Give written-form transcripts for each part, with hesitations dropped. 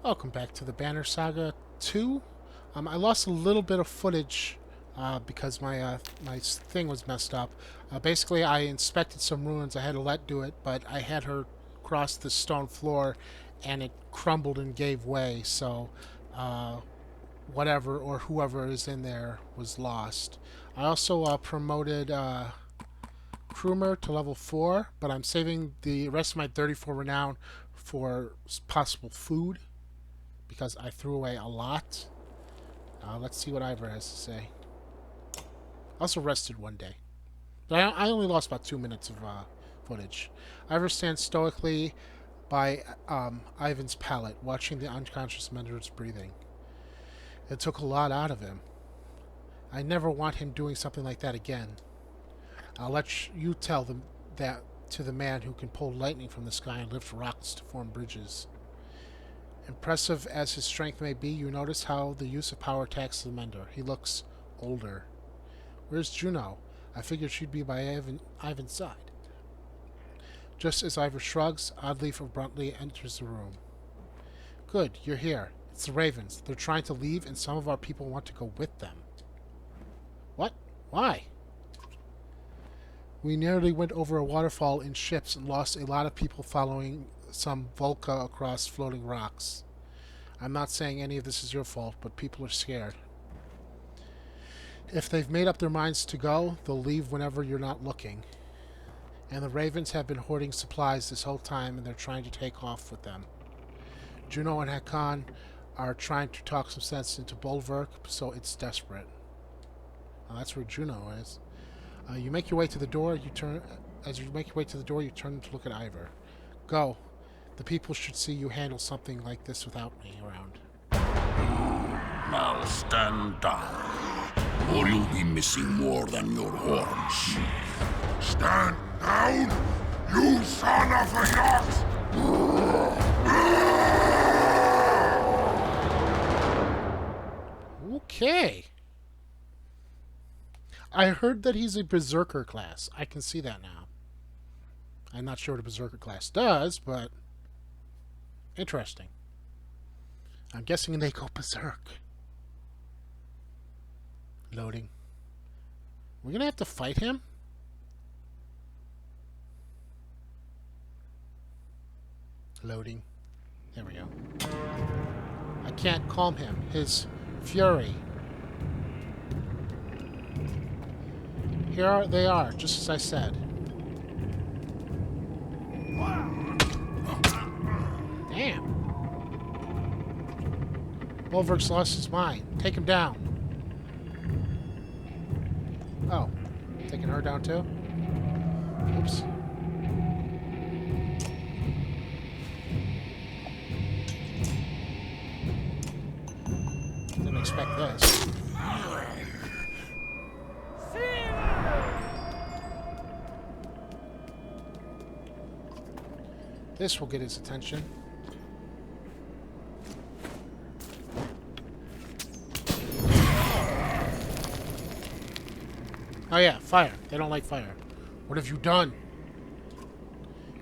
Welcome back to the Banner Saga 2. I lost a little bit of footage because my thing was messed up. Basically, I inspected some ruins. I had Alette do it, but I had her cross the stone floor, and it crumbled and gave way. So, uh, whatever or whoever is in there was lost. I also promoted Krumer to level 4, but I'm saving the rest of my 34 renown for possible food because I threw away a lot. Let's see what Ivor has to say. I also rested one day. But I only lost about 2 minutes of footage. Ivor stands stoically by Eyyvind's pallet, watching the unconscious Mender's breathing. It took a lot out of him. I never want him doing something like that again. I'll let you tell them that to the man who can pull lightning from the sky and lift rocks to form bridges. Impressive as his strength may be, you notice how the use of power attacks the Mender. He looks older. Where's Juno? I figured she'd be by Eyyvind's side. Just as Ivor shrugs, Oddleaf abruptly enters the room. Good, you're here. It's the Ravens. They're trying to leave, and some of our people want to go with them. What? Why? We nearly went over a waterfall in ships and lost a lot of people following some Volca across floating rocks. I'm not saying any of this is your fault, but people are scared. If they've made up their minds to go, they'll leave whenever you're not looking. And the Ravens have been hoarding supplies this whole time, and they're trying to take off with them. Juno and Hakan are trying to talk some sense into Bolverk, so it's desperate. Well, that's where Juno is. You make your way to the door. As you make your way to the door, you turn to look at Ivor. Go. The people should see you handle something like this without me around. Now stand down, or you'll be missing more than your horns. Stand down, you son of a ox! Okay. I heard that he's a Berserker class. I can see that now. I'm not sure what a Berserker class does, but interesting. I'm guessing they go Berserk. Loading. We're gonna have to fight him? Loading. There we go. I can't calm him. His fury. Here they are, just as I said. Damn. Bolverk's lost his mind. Take him down. Oh. Taking her down too? Oops. Didn't expect this. This will get his attention. Oh yeah, fire. They don't like fire. What have you done?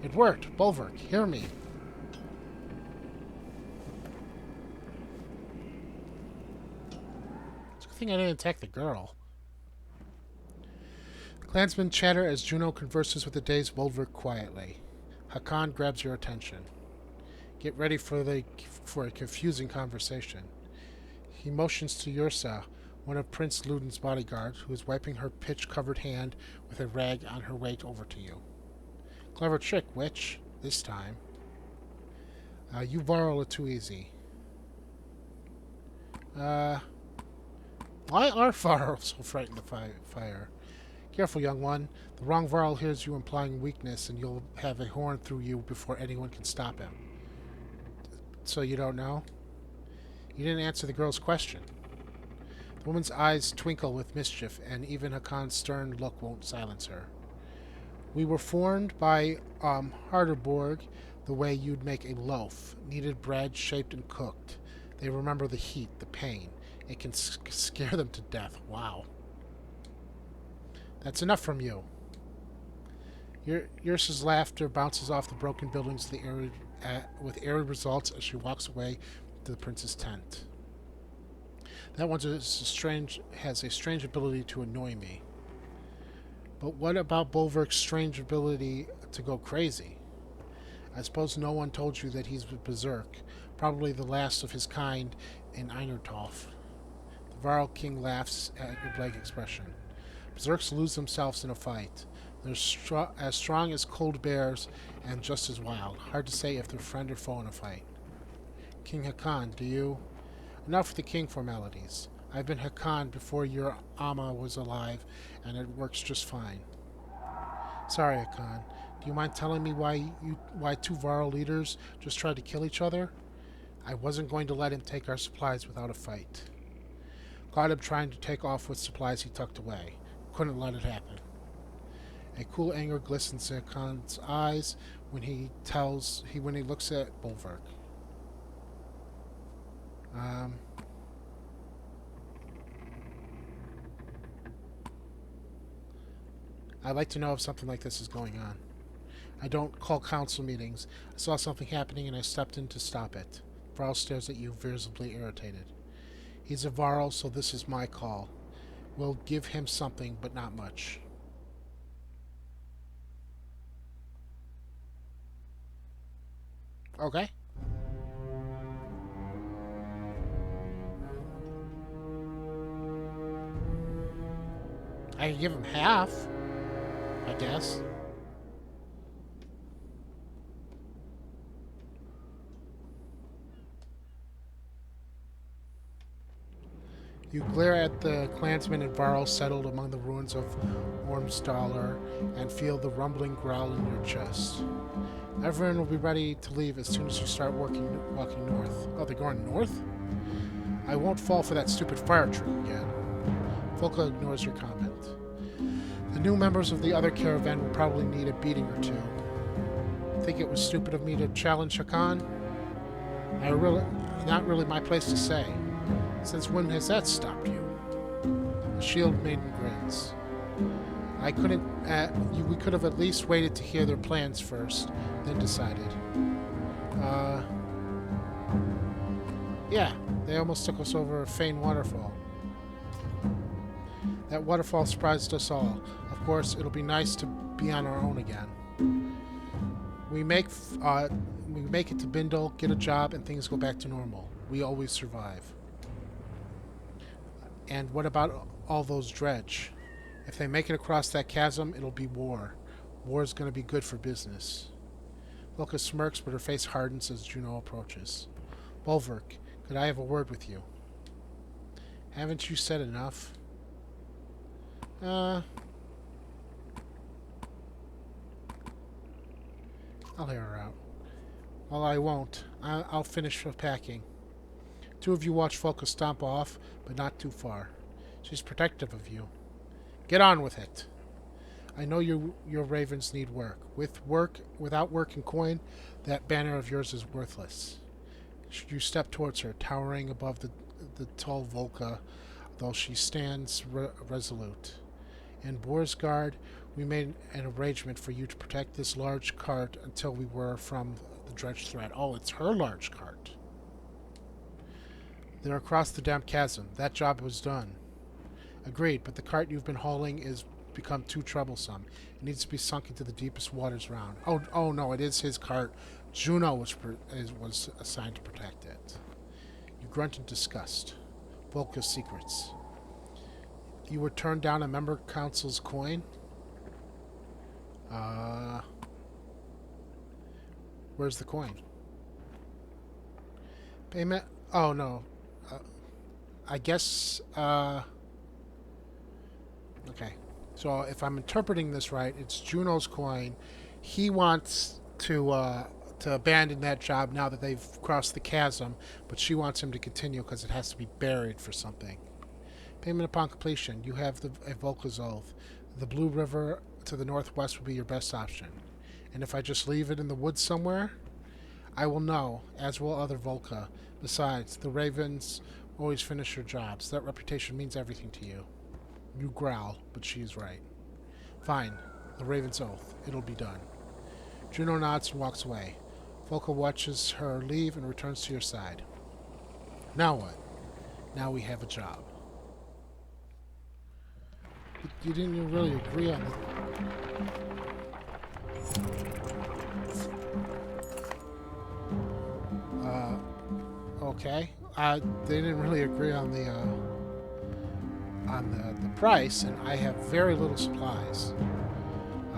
It worked. Bolverk, hear me. It's a good thing I didn't attack the girl. The clansmen chatter as Juno converses with the dazed Bolverk quietly. Hakan grabs your attention. Get ready for a confusing conversation. He motions to Yursa, one of Prince Ludin's bodyguards, who is wiping her pitch-covered hand with a rag on her way over to you. Clever trick, witch. This time. You Varl are too easy. Why are Varl so frightened of fire? Careful, young one. The wrong Varl hears you implying weakness, and you'll have a horn through you before anyone can stop him. So you don't know? You didn't answer the girl's question. The woman's eyes twinkle with mischief, and even Hakan's stern look won't silence her. We were formed by Harderborg the way you'd make a loaf. Kneaded bread, shaped and cooked. They remember the heat, the pain. It can scare them to death. Wow. That's enough from you. Yursa's laughter bounces off the broken buildings with airy results as she walks away to the prince's tent. That one has a strange ability to annoy me. But what about Bolverk's strange ability to go crazy? I suppose no one told you that he's Berserk, probably the last of his kind in Einertolf. The Varl King laughs at your blank expression. Berserks lose themselves in a fight. They're as strong as cold bears and just as wild. Hard to say if they're friend or foe in a fight. King Hakan, do you? Enough with the king formalities. I've been Hakan before your Amma was alive, and it works just fine. Sorry, Hakan. Do you mind telling me why two Varl leaders just tried to kill each other? I wasn't going to let him take our supplies without a fight. Caught him trying to take off with supplies he tucked away. Couldn't let it happen. A cool anger glistens in Hakan's eyes when he looks at Bolverk. I'd like to know if something like this is going on. I don't call council meetings. I saw something happening and I stepped in to stop it. Varl stares at you, visibly irritated. He's a Varl, so this is my call. We'll give him something, but not much. Okay. I can give him half, I guess. You glare at the clansmen and Varl settled among the ruins of Ormsdaler and feel the rumbling growl in your chest. Everyone will be ready to leave as soon as you start walking north. Oh, they're going north? I won't fall for that stupid fire trick again. Volka ignores your comment. The new members of the other caravan will probably need a beating or two. Think it was stupid of me to challenge Hakan? Not really my place to say. Since when has that stopped you? The shield maiden grins. We could have at least waited to hear their plans first, then decided. Yeah, they almost took us over a Fane waterfall. That waterfall surprised us all. Of course, it'll be nice to be on our own again. We make it to Bindle, get a job, and things go back to normal. We always survive. And what about all those Dredge? If they make it across that chasm, it'll be war. War is going to be good for business. Volka smirks, but her face hardens as Juno approaches. Bolverk, could I have a word with you? Haven't you said enough? I'll hear her out. Well, I won't. I'll finish packing. Two of you watch Volka stomp off, but not too far. She's protective of you. Get on with it. I know your ravens need work. Without work and coin, that banner of yours is worthless. You step towards her, towering above the tall Volka, though she stands resolute. In Borsgard, we made an arrangement for you to protect this large cart until we were from the Dredge threat. Oh, it's her large cart. They're across the damp chasm. That job was done. Agreed, but the cart you've been hauling is become too troublesome. It needs to be sunk into the deepest waters round. Oh no, it is his cart. Juno was assigned to protect it. You grunt in disgust. Volka's secrets. You would turn down a member council's coin? Where's the coin? Payment? Oh no. I guess, okay. So if I'm interpreting this right, it's Juno's coin. He wants to abandon that job now that they've crossed the chasm, but she wants him to continue because it has to be buried for something. Payment upon completion. You have a Volka's oath. The Blue River to the northwest will be your best option. And if I just leave it in the woods somewhere, I will know, as will other Volka. Besides, the ravens always finish their jobs. That reputation means everything to you. You growl, but she is right. Fine. The Raven's oath. It'll be done. Juno nods and walks away. Volka watches her leave and returns to your side. Now what? Now we have a job. But you didn't even really agree on the... Okay. They didn't really agree on the price, and I have very little supplies.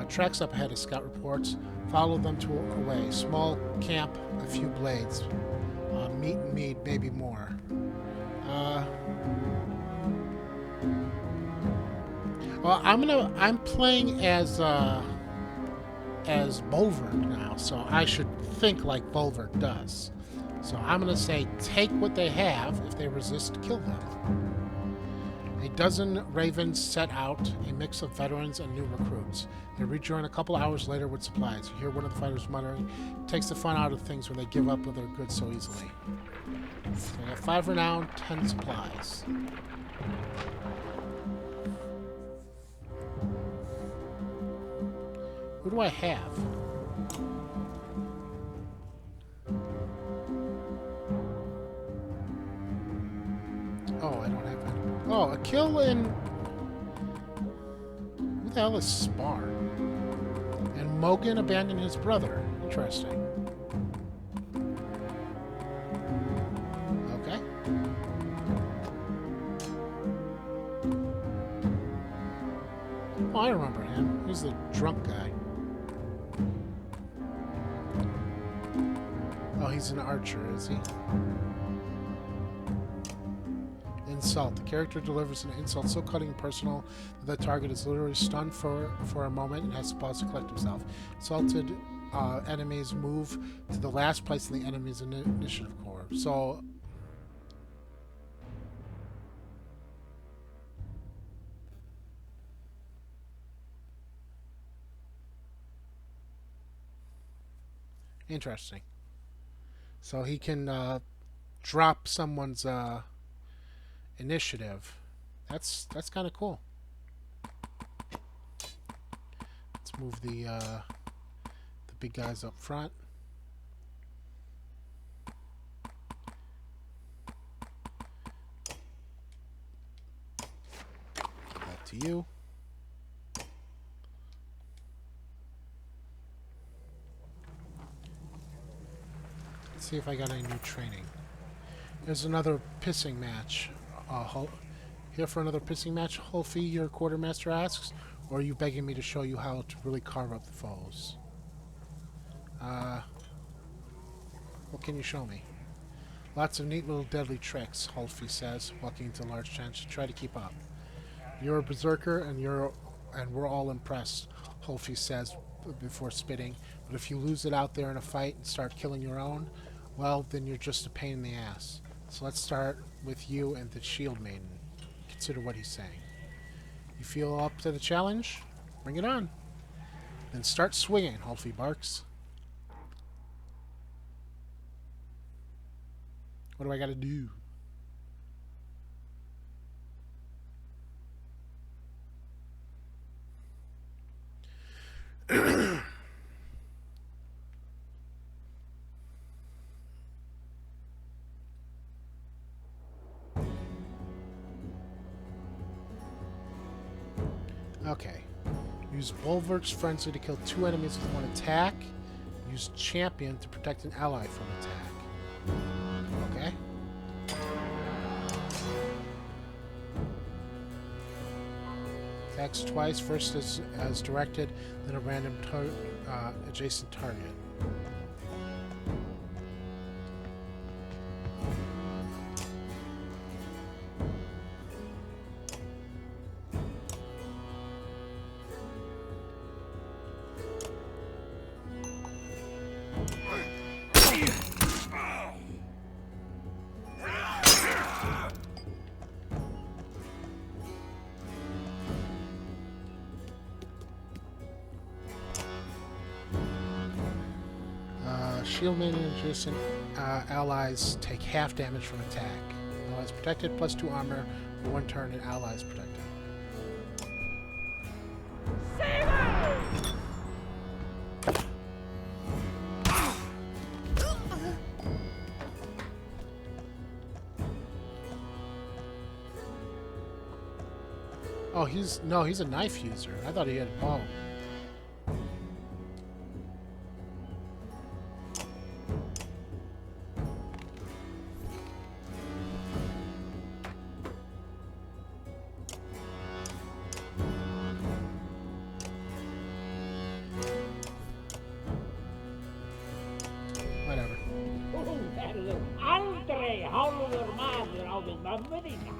Tracks up ahead of scout reports. Follow them to a way. Small camp, a few blades. Meat and mead, maybe more. Well, I'm playing as Bolverk now, so I should think like Bolverk does. So I'm gonna say take what they have. If they resist, kill them. A dozen ravens set out, a mix of veterans and new recruits. They rejoin a couple hours later with supplies. You hear one of the fighters muttering, takes the fun out of things when they give up with their goods so easily. So I got 5 renown, 10 supplies. Who do I have? Oh, I don't have any. Oh, a kill in... Who the hell is Spar? And Mogan abandoned his brother. Interesting. Okay. Oh, I remember him. He's the drunk guy. Oh, he's an archer, is he? Insult. The character delivers an insult so cutting and personal that the target is literally stunned for a moment and has to pause to collect himself. Insulted enemies move to the last place in the enemy's initiative core. So... Interesting. So he can drop someone's initiative. That's kind of cool. Let's move the big guys up front. Back to you. Let's see if I got any new training. There's another pissing match. Here for another pissing match, Hulfie, your quartermaster asks, or are you begging me to show you how to really carve up the foes? What can you show me? Lots of neat little deadly tricks, Hulfie says, walking into large tents. Try to keep up. You're a berserker, and we're all impressed, Hulfie says before spitting. But if you lose it out there in a fight and start killing your own, well, then you're just a pain in the ass. So let's start with you and the Shield Maiden. Consider what he's saying. You feel up to the challenge? Bring it on. Then start swinging, Hulfie barks. What do I gotta do? Okay. Use Bolverk's Frenzy to kill 2 enemies with 1 attack. Use Champion to protect an ally from attack. Okay. Attacks twice, first as directed, then a random adjacent target. Shield Maiden and adjacent allies take half damage from attack. Allies protected, plus 2 armor for 1 turn, and allies protected. Oh, he's a knife user. I thought he had a bow. Whatever. Þú verður aldrei hálfur maður á við mömmu þína.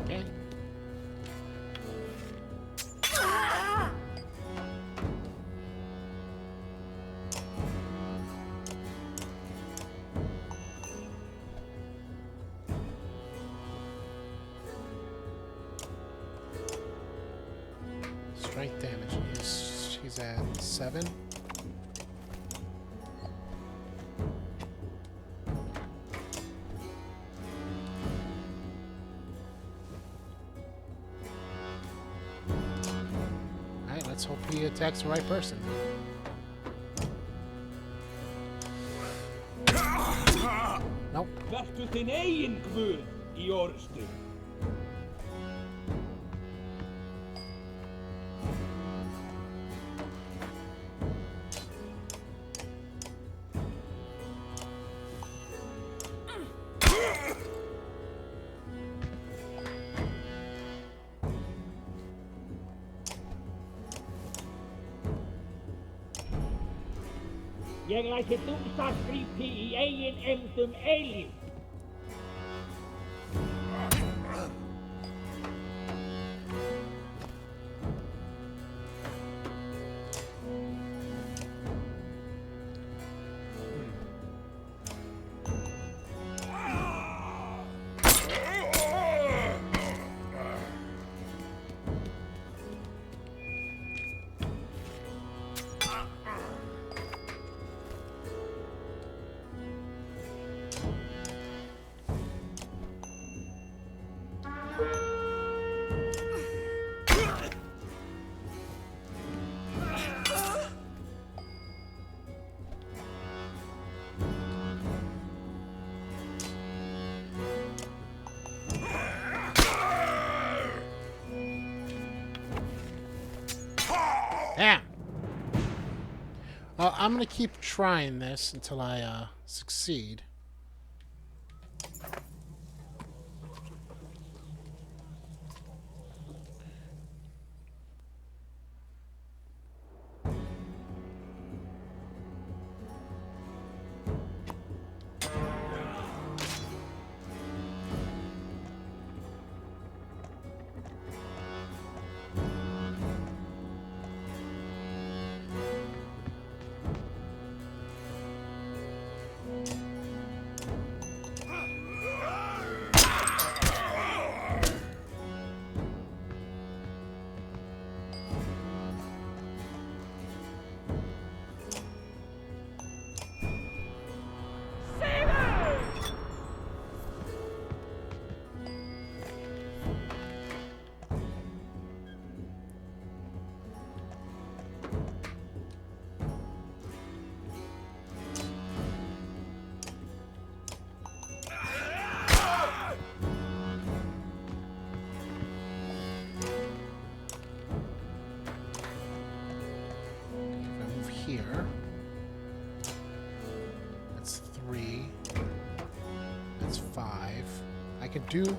Okay. Strength damage. He's at 7. Alright, let's hope he attacks the right person. Nope. Vertu þinn eigin guð í orðstu. Ég læti dúsarskrípi í eigin emdum eilíf. Damn! Well, I'm gonna keep trying this until I succeed. I could do...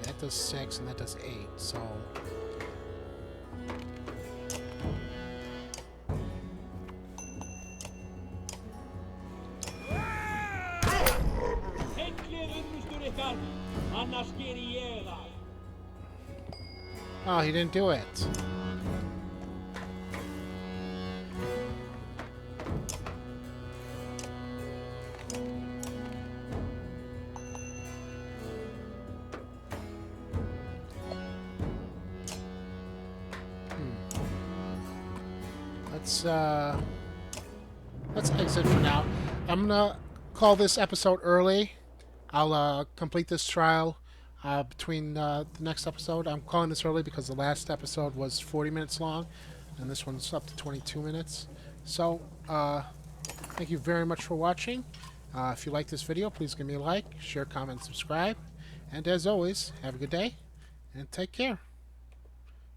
That does 6 and that does 8, so... Oh, he didn't do it. Let's exit for now. I'm gonna call this episode early. I'll complete this trial between the next episode. I'm calling this early because the last episode was 40 minutes long, and this one's up to 22 minutes. So, thank you very much for watching. If you like this video, please give me a like, share, comment, subscribe. And as always, have a good day, and take care.